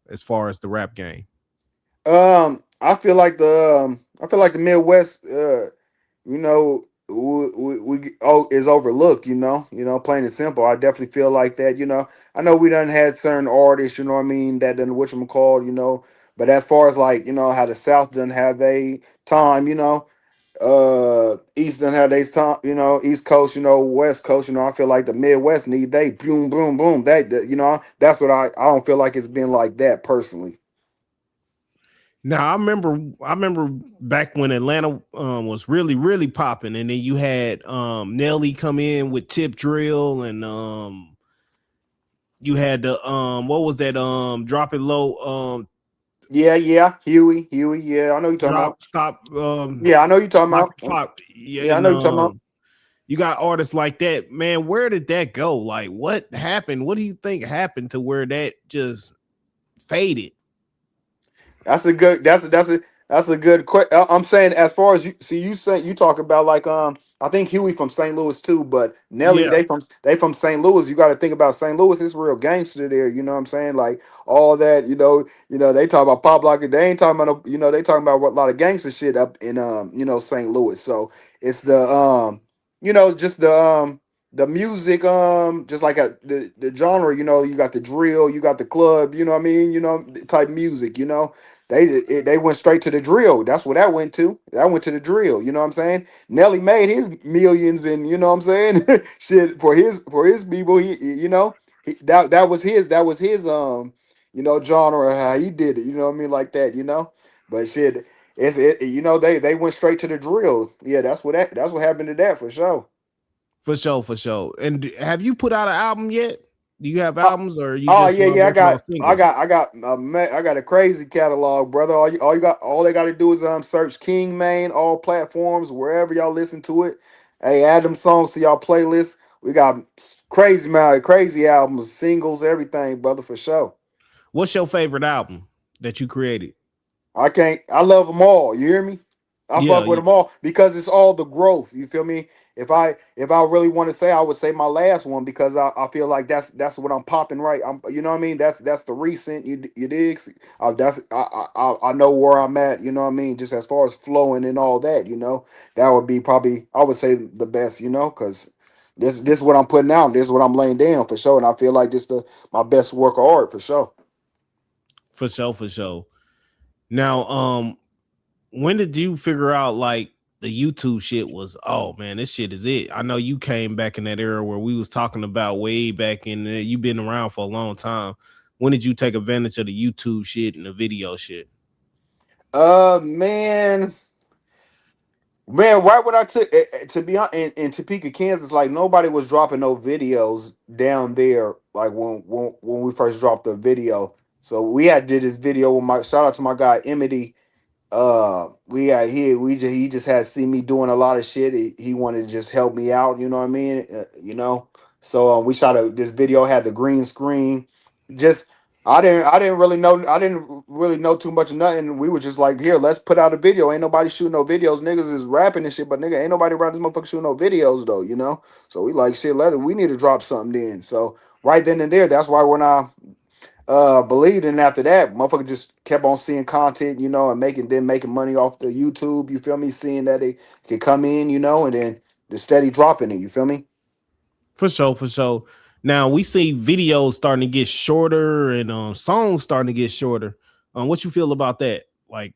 as far as the rap game? I feel like the Midwest, you know, is overlooked. You know, plain and simple. I definitely feel like that. You know, I know we done had certain artists. You know what I mean? That done whatchamacallit, you know. But as far as like, you know, how the South done have they time, you know, East done have they time, you know, East Coast, you know, West Coast, you know, I feel like the Midwest need they boom, boom, boom. You know, that's what I don't feel like it's been like that personally. Now, I remember back when Atlanta was really really popping, and then you had Nelly come in with Tip Drill, and you had the what was that drop it low Yeah, yeah, Huey, yeah, I know you talking drop about. stop Yeah, I know you talking Rock about. the Clock, yeah, Yeah, I and know you talking about. you got artists like that, man. Where did that go? Like, what happened? What do you think happened to where that just faded? That's a good. That's a good. I'm saying as far as you see, you say you talk about like I think Huey from St. Louis too, but Nelly, Yeah. they from St. Louis. You got to think about St. Louis. It's real gangster there. You know what I'm saying? Like all that. They talk about pop lock. They ain't talking about they talking about what a lot of gangster shit up in St. Louis. So it's just the music just like the genre. You got the drill. You got the club. You know what I mean? Type music. They went straight to the drill. That's what that went to. That went to the drill. You know what I'm saying? Nelly made his millions, and you know what I'm saying, shit for his people. Genre how he did it. You know what I mean, like that. But shit, they went straight to the drill. Yeah, that's what happened to that for sure. For sure, for sure. And have you put out an album yet? Do you have Uh, albums, or are you Oh just yeah, yeah. I working on got, I singles? got, I got, I got a crazy catalog, brother. All they got to do is search King Main all platforms wherever y'all listen to it. Hey, add them songs to y'all playlist. We got crazy man, crazy albums, singles, everything, brother, for sure. What's your favorite album that you created? I can't. I love them all. You hear me? I Yeah, fuck with them all because it's all the growth. You feel me? If I really want to say, I would say my last one because I feel like that's what I'm popping right. You know what I mean? That's the recent. You dig? That's I know where I'm at. You know what I mean? Just as far as flowing and all that. That would be probably I would say the best. Because this is what I'm putting out. This is what I'm laying down for sure. And I feel like this the my best work of art for sure. for sure, for sure. Now, when did you figure out like the YouTube shit was? Oh man, this shit is it. I know you came back in that era where we was talking about way back in there. You've been around for a long time. When did you take advantage of the YouTube shit and the video shit? Man. Man, right when I took to be honest, in Topeka, Kansas, like nobody was dropping no videos down there. Like when we first dropped the video, so we had did this video with my shout out to my guy Emity. We had he just had seen me doing a lot of shit. He wanted to just help me out. You know what I mean? So we shot this video had the green screen. Just I didn't really know too much of nothing. We were just like, here, let's put out a video. Ain't nobody shooting no videos. Niggas is rapping and shit, but nigga, ain't nobody around this motherfucker shooting no videos though. So we like shit. We need to drop something then. So right then and there, that's why when I believed in after that, motherfucker just kept on seeing content, and making money off the YouTube. You feel me? Seeing that they could come in, and then the steady dropping it. You feel me? For sure, for sure. Now we see videos starting to get shorter and songs starting to get shorter. What you feel about that? Like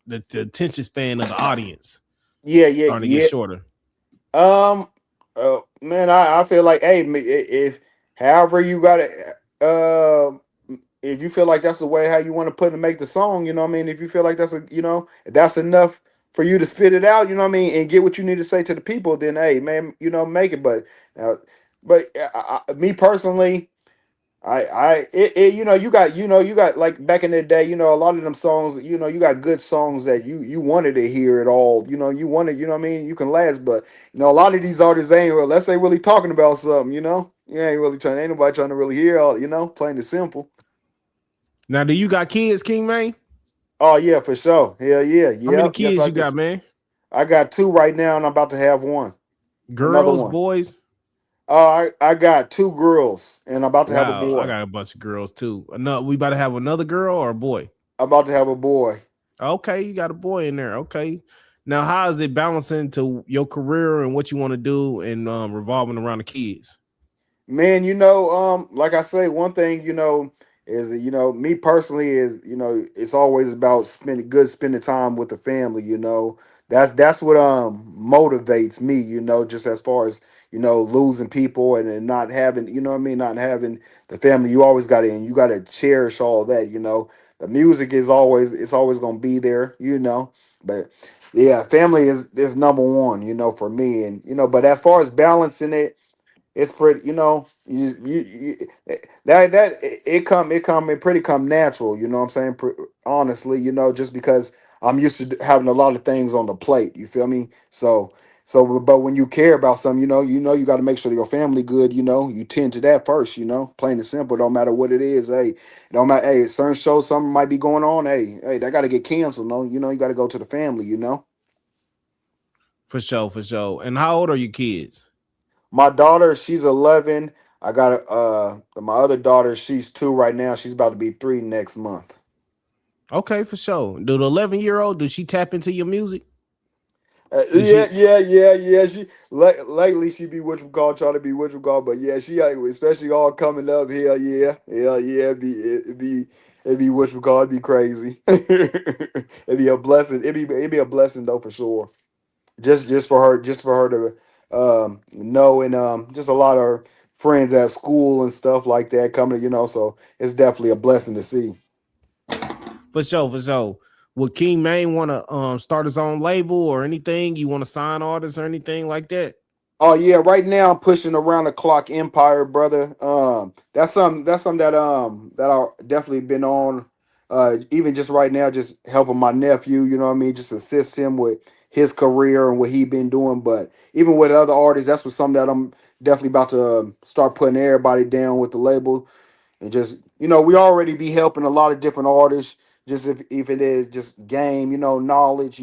the attention span of the audience Yeah, yeah, starting to get yeah. shorter. Um, man, I feel like, hey, if however you got it, if you feel like that's the way how you want to put and make the song, you know what I mean. If you feel like if that's enough for you to spit it out, you know what I mean, and get what you need to say to the people, then hey, man, make it. Uh, me personally. You got like back in the day, a lot of them songs, you got good songs that you wanted to hear it all, you wanted, what I mean, you can last, but a lot of these artists ain't, well, let's say really talking about something, you ain't really trying, ain't nobody trying to really hear all, plain and simple. Now, do you got kids, King Man? Oh yeah, for sure, hell yeah, How many yep, yes kids I you do. got, man? I got two right now, and I'm about to have one, another Girls, one. boys? I got two girls, and I'm about to have a Wow, I boy. got a bunch of girls too. No, we about to have another girl or a boy? I'm about to have a boy. Okay, you got a boy in there. Okay. Now, how is it balancing to your career and what you want to do and revolving around the kids? Man, like I say, one thing, is that, me personally is, it's always about spending time with the family, That's what motivates me, just as far as, losing people and not having, what I mean, not having the family. You always gotta and you gotta cherish all that. The music it's always gonna be there, But yeah, family is number one, for me. And but as far as balancing it, it's pretty, that it pretty come natural, what I'm saying, honestly, just because I'm used to having a lot of things on the plate, you feel me? So but when you care about something, you got to make sure your family good, you tend to that first, plain and simple. Don't matter what it is. Hey, don't matter. Hey, certain shows, something might be going on. Hey, that got to get canceled. No, you got to go to the family. For sure, for sure. And how old are your kids? My daughter, she's 11. I got my other daughter, she's 2 right now. She's about to be 3 next month. Okay, for sure. Do the 11-year-old, does she tap into your music? Does Yeah, she? yeah, yeah, yeah. She lately she be what you call trying to be what you call, but yeah, she especially all coming up. Hell yeah. It'd be what you call. It'd be crazy. It'd be a blessing. It'd be a blessing though for sure. Just for her to know, and just a lot of her friends at school and stuff like that coming. So it's definitely a blessing to see. For sure, for sure. Would King Maine want to start his own label or anything? You want to sign artists or anything like that? Oh yeah, right now I'm pushing around the clock Empire, brother. That's something that I definitely been on. Even just right now, just helping my nephew. You know what I mean? Just assist him with his career and what he been doing. But even with other artists, that's what something that I'm definitely about to start putting everybody down with the label, and just we already be helping a lot of different artists. Just if it is just game, knowledge,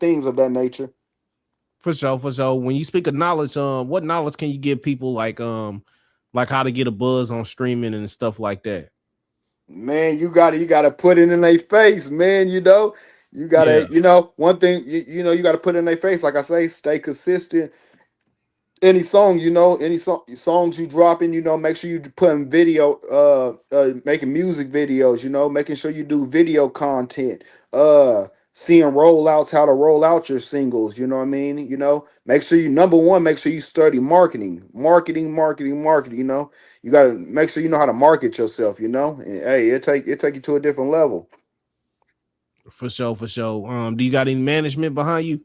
things of that nature. For sure, for sure. When you speak of knowledge, what knowledge can you give people like how to get a buzz on streaming and stuff like that? Man, you gotta put it in their face, man. You Yeah. gotta, one thing, you gotta put it in their face. Like I say, stay consistent. Any song, songs you dropping, make sure you putting video, making music videos, making sure you do video content, seeing rollouts, how to roll out your singles, you know what I mean? Make sure you number one, make sure you study marketing. You gotta make sure you know how to market yourself, and hey, it take you to a different level. For sure, for sure. Do you got any management behind you?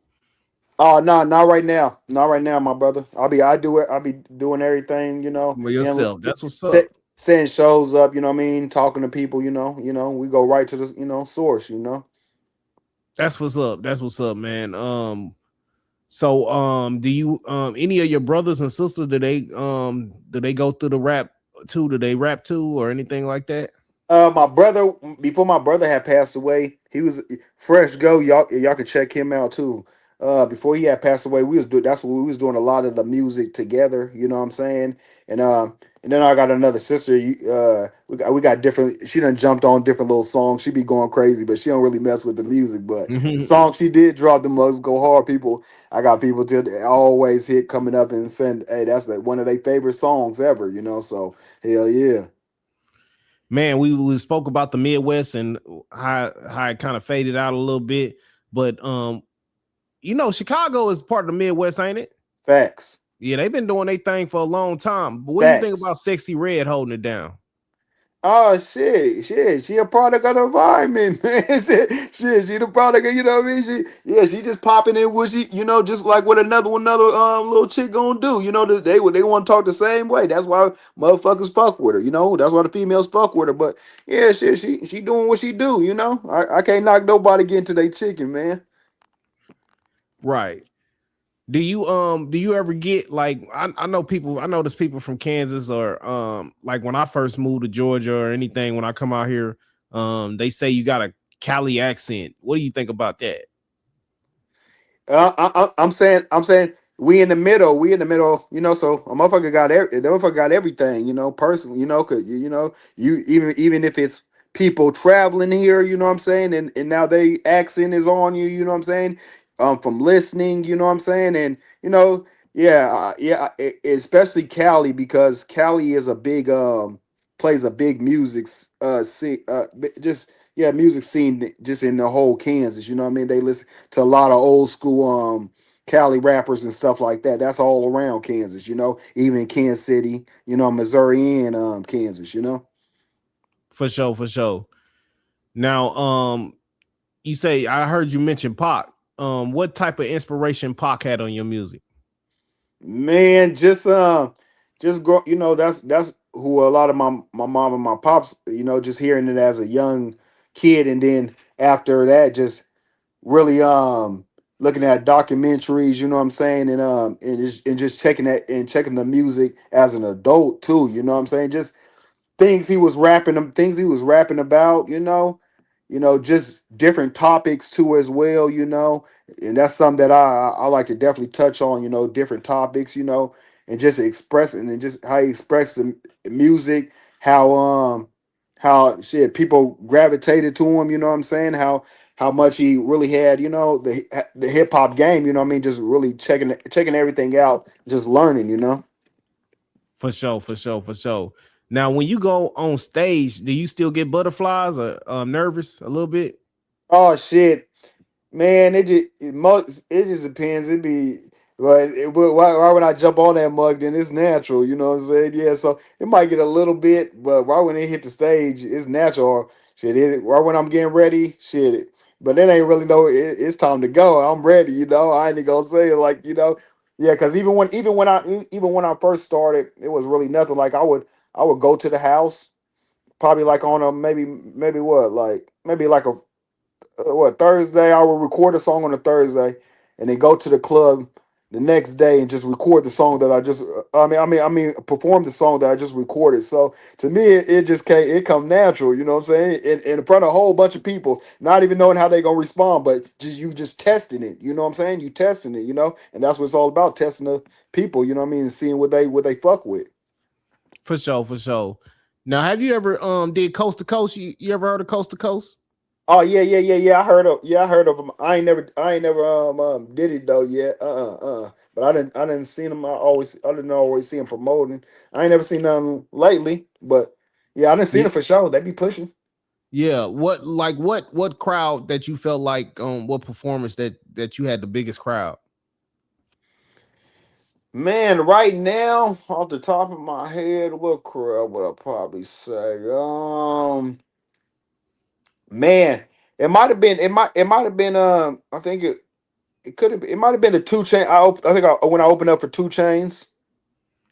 Oh no, not right now. Not right now, my brother. I do it. I'll be doing everything, For and yourself. That's what's up. setting shows up, you know what I mean, talking to people, we go right to the, source. That's what's up. That's what's up, man. So do you any of your brothers and sisters do they go through the rap too? Do they rap too or anything like that? My brother, before my brother had passed away, he was fresh go. Y'all can check him out too. Before he had passed away, we was doing that's what we was doing a lot of the music together. You know what I'm saying? And then I got another sister. We got different. She done jumped on different little songs. She be going crazy, but she don't really mess with the music. But the song she did drop, the must go hard. People, I got people till they always hit coming up and saying, "Hey, that's like one of their favorite songs ever." So hell yeah. Man, we spoke about the Midwest and how it kind of faded out a little bit, but Chicago is part of the Midwest, ain't it? Facts. Yeah, they've been doing their thing for a long time. But what do you think about Facts. Sexy Red holding it down? Oh shit. She a product of the environment, man. She the product of, you know what I mean? She just popping in what she, just like what another little chick gonna do. They want to talk the same way. That's why motherfuckers fuck with her, That's why the females fuck with her. But yeah, shit, she doing what she do. I can't knock nobody getting to their chicken, man. Right. Do you ever get like I know people I notice people from Kansas or like when I first moved to Georgia or anything when I come out here, they say you got a Cali accent. What do you think about that? I'm saying we in the middle. We in the middle. So a motherfucker got the motherfucker got everything. Personally. Cause you even if it's people traveling here. You know what I'm saying, and now they accent is on you. You know what I'm saying, from listening. You know what I'm saying, and yeah, especially Cali because Cali is a big plays a big music scene just yeah music scene just in the whole Kansas. You know what I mean, they listen to a lot of old school Cali rappers and stuff like that. That's all around Kansas, even Kansas City, Missouri and Kansas. For sure, for sure. Now, you say I heard you mention Pac. What type of inspiration Pac had on your music? Man, just grow, that's who a lot of my mom and my pops, just hearing it as a young kid, and then after that just really looking at documentaries, you know what I'm saying, and just checking the music as an adult too, you know what I'm saying? Just things he was rapping about, just different topics too as well, and that's something that I like to definitely touch on, different topics, and just expressing and just how he expressed the music, how how shit people gravitated to him, you know what I'm saying? How much he really had, the hip hop game, you know what I mean? Just really checking everything out, just learning. For sure, for sure, for sure. Now, when you go on stage, do you still get butterflies or nervous a little bit? Oh shit. Man, it just depends. It be why when I jump on that mug, then it's natural. You know what I'm saying? Yeah, so it might get a little bit, but right when it hit the stage, it's natural. Shit, right when I'm getting ready, shit. But it ain't really it's time to go. I'm ready. I ain't gonna say it like yeah. Because even when I first started, it was really nothing. Like I would go to the house probably like on a maybe what like maybe like a what Thursday. I will record a song on a Thursday, and then go to the club the next day and just record the song that I just. I mean, perform the song that I just recorded. So to me, it just came. It come natural. You know what I'm saying? In front of a whole bunch of people, not even knowing how they gonna respond, but just testing it. You know what I'm saying? You testing it. And that's what it's all about, testing the people. You know what I mean? And seeing what they fuck with. For sure, for sure. Now, have you ever did coast to coast? You ever heard of coast to coast? Oh yeah, yeah, yeah, yeah. I heard of him. I ain't never did it though yet. But I didn't seen him. I didn't always see him promoting. I ain't never seen nothing lately, but yeah, I didn't seen Yeah, it for sure. They be pushing. yeah. What crowd that you felt like what performance that you had the biggest crowd? Man, right now, off the top of my head, what crowd would I probably say? Man, it might have been I think it could have it might have been the two chain. I think when I opened up for Two Chains.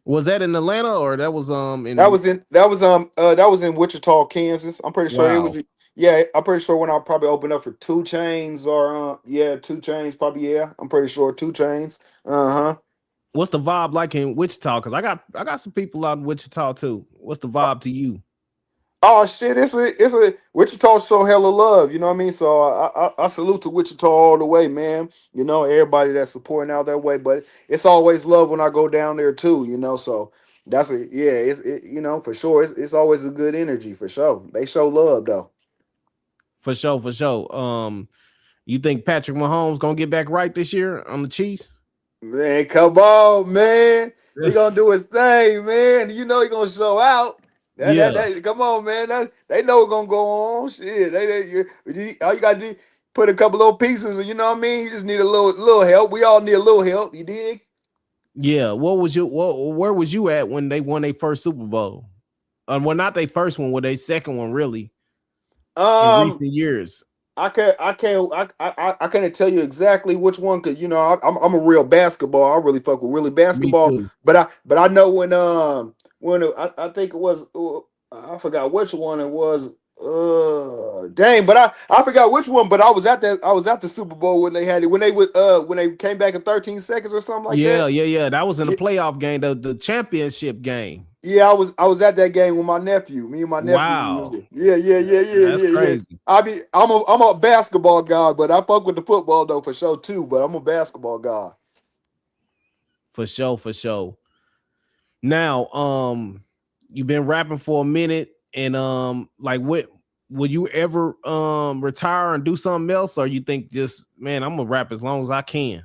Was that in Atlanta or that was That in was in that was in Wichita, Kansas. I'm pretty sure it wow. was. Yeah, I'm pretty sure when I probably opened up for Two Chains or yeah, Two Chains probably. Yeah, I'm pretty sure Two Chains. Uh What's the vibe like in Wichita? Because I got some people out in Wichita too. What's the huh. vibe to you? Oh shit! It's a Wichita show hella love. You know what I mean? So I salute to Wichita all the way, man. Everybody that's supporting out that way. But it's always love when I go down there too. So that's a yeah. For sure. It's always a good energy for sure. They show love though. For sure, for sure. You think Patrick Mahomes gonna get back right this year on the Chiefs? Man, come on, man. He gonna do his thing, man. He gonna show out. Yeah, Come on, man. They know what's gonna go on. Shit. All you gotta do put a couple little pieces, you know what I mean? You just need a little help. We all need a little help, you dig? yeah. Where was you at when they won their first Super Bowl? Well, not their first one, well, their second one, really, in Um, recent years. I can't tell you exactly which one because I'm a real basketball. I really fuck with really Me basketball. too. But I know when I think it was I forgot which one it was. Dang, but I forgot which one. But I was at the Super Bowl when they had it when they came back in 13 seconds or something like Yeah, that. yeah, yeah. That was in the Yeah, playoff game, the championship game. yeah, I was at that game with my nephew. Me and my nephew we was Wow, there. Yeah, yeah, yeah, yeah, that's yeah, yeah. crazy. I'm a basketball guy, but I fuck with the football though for sure too. But I'm a basketball guy. For sure, for sure. Now, you've been rapping for a minute, and like, what would you ever retire and do something else, or you think just man, I'm gonna rap as long as I can?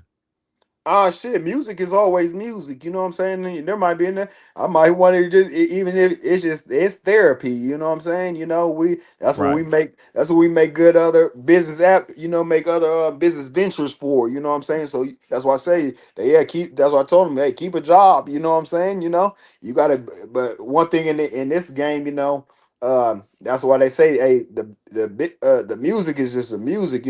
Ah shit, music is always music, you know what I'm saying? And there might be in there. I might want to even if it's therapy, you know what I'm saying? We Right. that's what we make good other business app, make other business ventures for, you know what I'm saying? So that's why I say that yeah, that's why I told them, hey, keep a job, you know what I'm saying? You gotta but one thing in this game, that's why they say, hey, the music is just the music,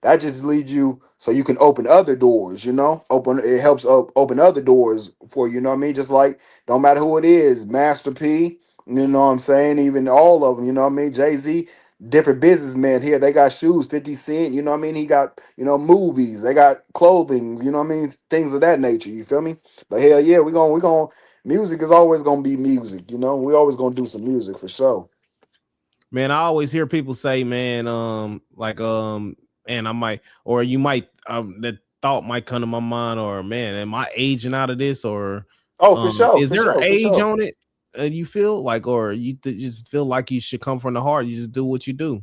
that just leads you so you can open other doors, it helps open other doors for you, know what I mean? Just like don't matter who it is, Master P, you know what I'm saying? Even all of them, you know what I mean? Jay-Z, different businessmen here, they got shoes, 50 Cent, you know what I mean? He got, movies, they got clothing, you know what I mean? Things of that nature, you feel me? But hell yeah, we gonna music is always gonna be music, we always gonna do some music for sure. Man, I always hear people say, man, and I might, or you might, that thought might come to my mind, or man, am I aging out of this, or Oh, for sure, is for there an sure, for age sure. on it? You feel like, or just feel like you should come from the heart, you just do what you do.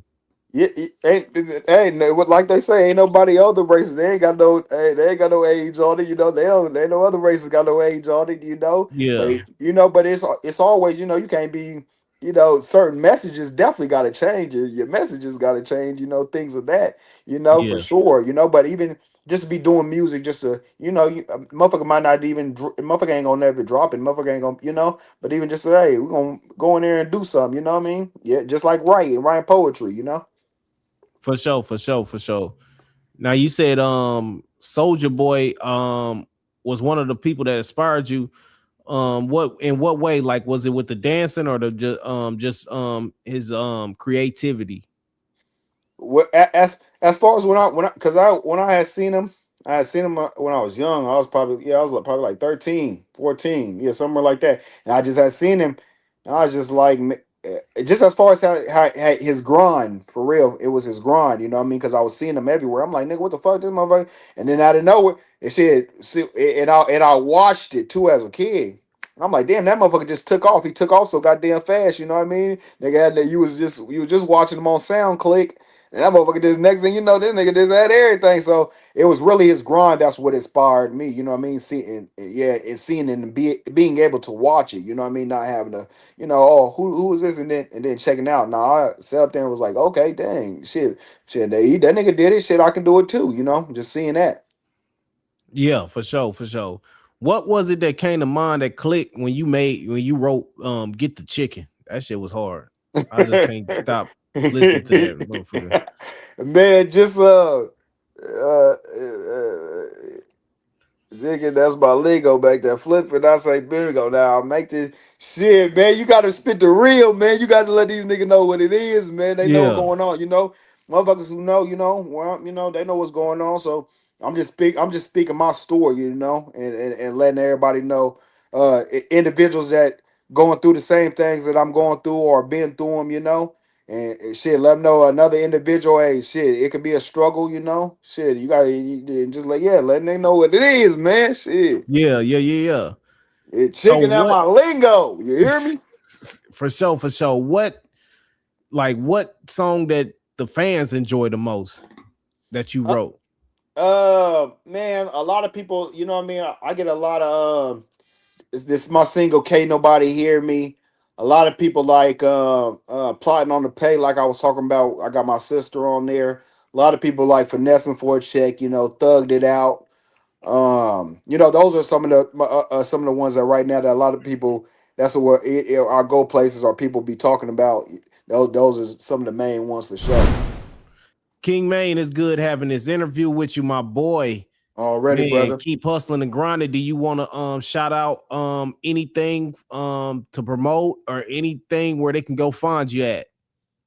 Yeah, like they say, ain't nobody other races. They ain't got no, they ain't got no age on it. You know, they ain't no other races got no age on it. You know, but Yeah, but it's always, you can't be, certain messages definitely got to change. Your messages got to change. Things of that. For yeah, sure. But even just to be doing music, just to, motherfucker might not even, motherfucker ain't gonna never drop it. Motherfucker ain't gonna, but even just say, hey, we're gonna go in there and do something. You know what I mean? Yeah, just like writing poetry. for sure, for sure, for sure. Now you said Soldier Boy was one of the people that inspired you. What in what way? Like, was it with the dancing or the just his creativity? As far as when I had seen him, when I was young. I was probably, I was probably like 13, 14, yeah, somewhere like that. And I just had seen him, and I was just like, just as far as how his grind, for real, it was his grind. You know what I mean? Because I was seeing him everywhere. I'm like, nigga, what the fuck, this motherfucker? And then out of nowhere, and shit, see, and I watched it too as a kid. I'm like, damn, that motherfucker just took off. He took off so goddamn fast. You know what I mean? Nigga, you was just watching him on SoundClick, and that motherfucker just, next thing you know, this nigga just had everything. So it was really his grind. That's what inspired me. You know what I mean? Seeing, yeah, and seeing and being able to watch it. You know what I mean? Not having to, oh, who is this? And then checking out. Now I sat up there and was like, okay, dang, shit, that nigga did it. Shit, I can do it too. Just seeing that. Yeah, for sure, for sure. What was it that came to mind that clicked when you wrote Get the Chicken? That shit was hard. I just can't stop listening to that motherfucker. Man, just nigga, that's my lingo back there. Flip it, I say bingo. Now I make this shit, man. You gotta spit the real, man. You gotta let these niggas know what it is, man. They know what's Yeah, going on, Motherfuckers who know, well, they know what's going on. So I'm just speaking my story, and letting everybody know, individuals that going through the same things that I'm going through or been through them, and shit, let them know another individual. Hey, shit, it could be a struggle, Shit, you gotta just like, yeah, letting they know what it is, man. Shit, yeah, yeah, yeah, yeah. it So chicken out what? my lingo. You hear me? For sure, for sure. What song that the fans enjoy the most that you wrote? Man, a lot of people, you know what I mean. I get a lot of this my single. Can't nobody hear me. A lot of people like plotting on the pay, like I was talking about. I got my sister on there. A lot of people like finessing for a check, thugged it out. Those are some of the ones that right now that a lot of people, that's what our go places or people be talking about. Those are some of the main ones for sure. King Maine, is good having this interview with you, my boy. Already, Man, brother. keep hustling and grinding. Do you want to shout out anything to promote or anything where they can go find you at?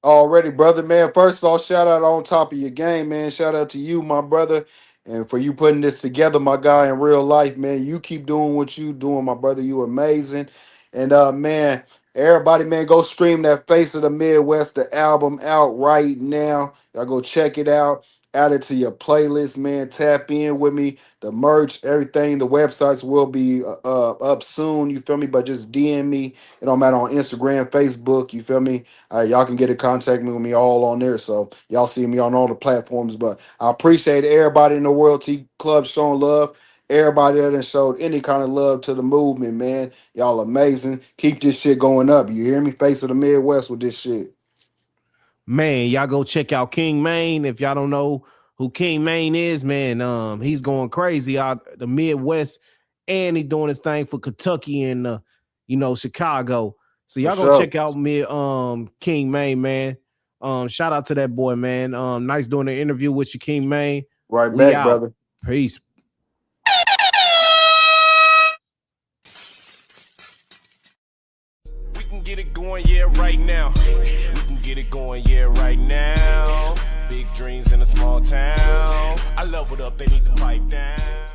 Already, brother, man. First of all, shout out on top of your game, man. Shout out to you, my brother, and for you putting this together, my guy, in real life, man. You keep doing what you doing, my brother. You amazing. And man, everybody, man, go stream that Face of the Midwest, the album out right now. Y'all go check it out. Add it to your playlist, man. Tap in with me. The merch, everything, the websites will be up soon. You feel me? But just DM me. It don't matter on Instagram, Facebook. You feel me? Y'all can get in contact with me all on there. So y'all see me on all the platforms. But I appreciate everybody in the World T Club showing love. Everybody that done showed any kind of love to the movement, man. Y'all amazing. Keep this shit going up. You hear me? Face of the Midwest with this shit. Man, y'all go check out King Maine. If y'all don't know who King Maine is, man, he's going crazy out the Midwest, and he doing his thing for Kentucky and Chicago. So For y'all go sure. check out me, King Maine, man. Shout out to that boy, man. Nice doing the interview with you, King Maine. Right We back, out. brother. Peace. We can get it going, yeah, right now. We can get it going, yeah, right now. Big dreams in a small town. I love it up, they need to pipe down.